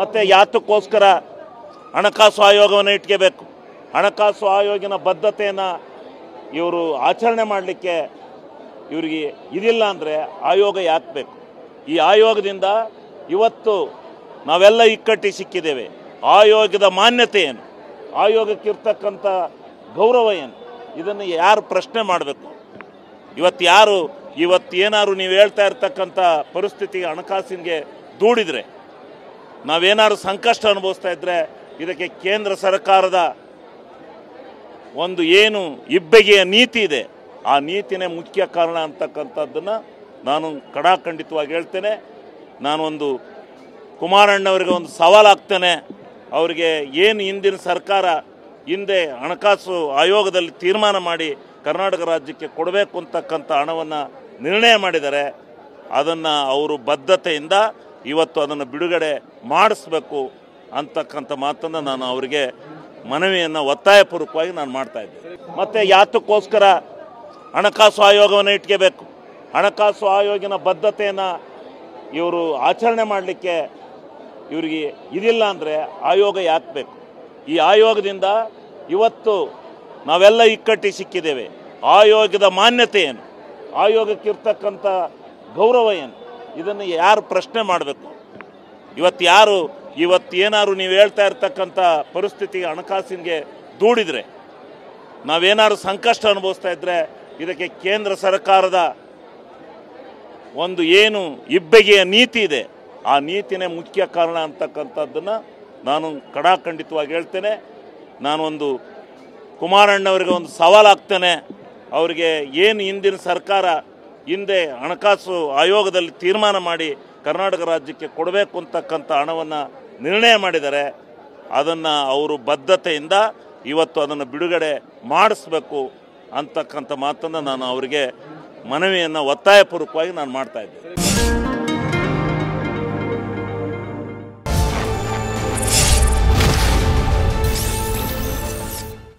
ಮತ್ತು ಯಾತಕ್ಕೋಸ್ಕರ ಹಣಕಾಸು ಆಯೋಗವನ್ನು ಇಟ್ಕೋಬೇಕು, ಹಣಕಾಸು ಆಯೋಗನ ಬದ್ಧತೆಯನ್ನು ಇವರು ಆಚರಣೆ ಮಾಡಲಿಕ್ಕೆ ಇವರಿಗೆ ಇದಿಲ್ಲ ಅಂದರೆ ಆಯೋಗ ಯಾಕೆ ಬೇಕು? ಈ ಆಯೋಗದಿಂದ ಇವತ್ತು ನಾವೆಲ್ಲ ಇಕ್ಕಟ್ಟಿ ಸಿಕ್ಕಿದ್ದೇವೆ. ಆಯೋಗದ ಮಾನ್ಯತೆ ಏನು, ಆಯೋಗಕ್ಕಿರ್ತಕ್ಕಂಥ ಗೌರವ ಏನು, ಇದನ್ನು ಯಾರು ಪ್ರಶ್ನೆ ಮಾಡಬೇಕು? ಇವತ್ತೇನಾದ್ರು ನೀವು ಹೇಳ್ತಾ ಇರ್ತಕ್ಕಂಥ ಪರಿಸ್ಥಿತಿಗೆ ಹಣಕಾಸಿಗೆ ದೂಡಿದರೆ, ನಾವೇನಾದ್ರು ಸಂಕಷ್ಟ ಅನುಭವಿಸ್ತಾ ಇದ್ದರೆ ಇದಕ್ಕೆ ಕೇಂದ್ರ ಸರ್ಕಾರದ ಒಂದು ಏನು ಇಬ್ಬಗೆಯ ನೀತಿ ಇದೆ, ಆ ನೀತಿನೇ ಮುಖ್ಯ ಕಾರಣ ಅಂತಕ್ಕಂಥದ್ದನ್ನು ನಾನು ಖಡಾಖಂಡಿತವಾಗಿ ಹೇಳ್ತೇನೆ. ನಾನೊಂದು ಕುಮಾರಣ್ಣವರಿಗೆ ಒಂದು ಸವಾಲಾಗ್ತೇನೆ. ಅವರಿಗೆ ಏನು ಹಿಂದಿನ ಸರ್ಕಾರ ಹಿಂದೆ ಹಣಕಾಸು ಆಯೋಗದಲ್ಲಿ ತೀರ್ಮಾನ ಮಾಡಿ ಕರ್ನಾಟಕ ರಾಜ್ಯಕ್ಕೆ ಕೊಡಬೇಕು ಅಂತಕ್ಕಂಥ ಹಣವನ್ನು ನಿರ್ಣಯ ಮಾಡಿದ್ದಾರೆ, ಅದನ್ನು ಅವರು ಬದ್ಧತೆಯಿಂದ ಇವತ್ತು ಅದನ್ನು ಬಿಡುಗಡೆ ಮಾಡಿಸ್ಬೇಕು ಅಂತಕ್ಕಂಥ ಮಾತನ್ನು ನಾನು ಅವರಿಗೆ ಮನವಿಯನ್ನು ಒತ್ತಾಯಪೂರ್ವಕವಾಗಿ ನಾನು ಮಾಡ್ತಾಯಿದ್ದೆ. ಮತ್ತು ಯಾತಕ್ಕೋಸ್ಕರ ಹಣಕಾಸು ಆಯೋಗವನ್ನು ಇಟ್ಕೋಬೇಕು, ಹಣಕಾಸು ಆಯೋಗನ ಬದ್ಧತೆಯನ್ನು ಇವರು ಆಚರಣೆ ಮಾಡಲಿಕ್ಕೆ ಇವರಿಗೆ ಇದಿಲ್ಲ ಅಂದರೆ ಆಯೋಗ ಯಾಕೆ ಬೇಕು? ಈ ಆಯೋಗದಿಂದ ಇವತ್ತು ನಾವೆಲ್ಲ ಇಕ್ಕಟ್ಟಿ ಸಿಕ್ಕಿದ್ದೇವೆ. ಆಯೋಗದ ಮಾನ್ಯತೆ ಏನು, ಆಯೋಗಕ್ಕಿರ್ತಕ್ಕಂಥ ಗೌರವ ಏನು, ಇದನ್ನು ಯಾರು ಪ್ರಶ್ನೆ ಮಾಡಬೇಕು? ಇವತ್ತೇನಾದ್ರು ನೀವು ಹೇಳ್ತಾ ಇರ್ತಕ್ಕಂಥ ಪರಿಸ್ಥಿತಿಗೆ ಹಣಕಾಸಿಗೆ ದೂಡಿದರೆ, ನಾವೇನಾದ್ರು ಸಂಕಷ್ಟ ಅನುಭವಿಸ್ತಾ ಇದ್ದರೆ ಇದಕ್ಕೆ ಕೇಂದ್ರ ಸರ್ಕಾರದ ಒಂದು ಏನು ಇಬ್ಬಗೆಯ ನೀತಿ ಇದೆ, ಆ ನೀತಿನೇ ಮುಖ್ಯ ಕಾರಣ ಅಂತಕ್ಕಂಥದ್ದನ್ನು ನಾನು ಖಡಾಖಂಡಿತವಾಗಿ ಹೇಳ್ತೇನೆ. ನಾನೊಂದು ಕುಮಾರಣ್ಣವರಿಗೆ ಒಂದು ಸವಾಲಾಗ್ತೇನೆ. ಅವರಿಗೆ ಏನು ಹಿಂದಿನ ಸರ್ಕಾರ ಹಿಂದೆ ಹಣಕಾಸು ಆಯೋಗದಲ್ಲಿ ತೀರ್ಮಾನ ಮಾಡಿ ಕರ್ನಾಟಕ ರಾಜ್ಯಕ್ಕೆ ಕೊಡಬೇಕು ಅಂತಕ್ಕಂಥ ಹಣವನ್ನು ನಿರ್ಣಯ ಮಾಡಿದ್ದಾರೆ, ಅದನ್ನು ಅವರು ಬದ್ಧತೆಯಿಂದ ಇವತ್ತು ಅದನ್ನು ಬಿಡುಗಡೆ ಮಾಡಿಸ್ಬೇಕು ಅಂತಕ್ಕಂಥ ಮಾತನ್ನು ನಾನು ಅವರಿಗೆ ಮನವಿಯನ್ನು ಒತ್ತಾಯಪೂರ್ವಕವಾಗಿ ನಾನು ಮಾಡ್ತಾಯಿದ್ದೆ.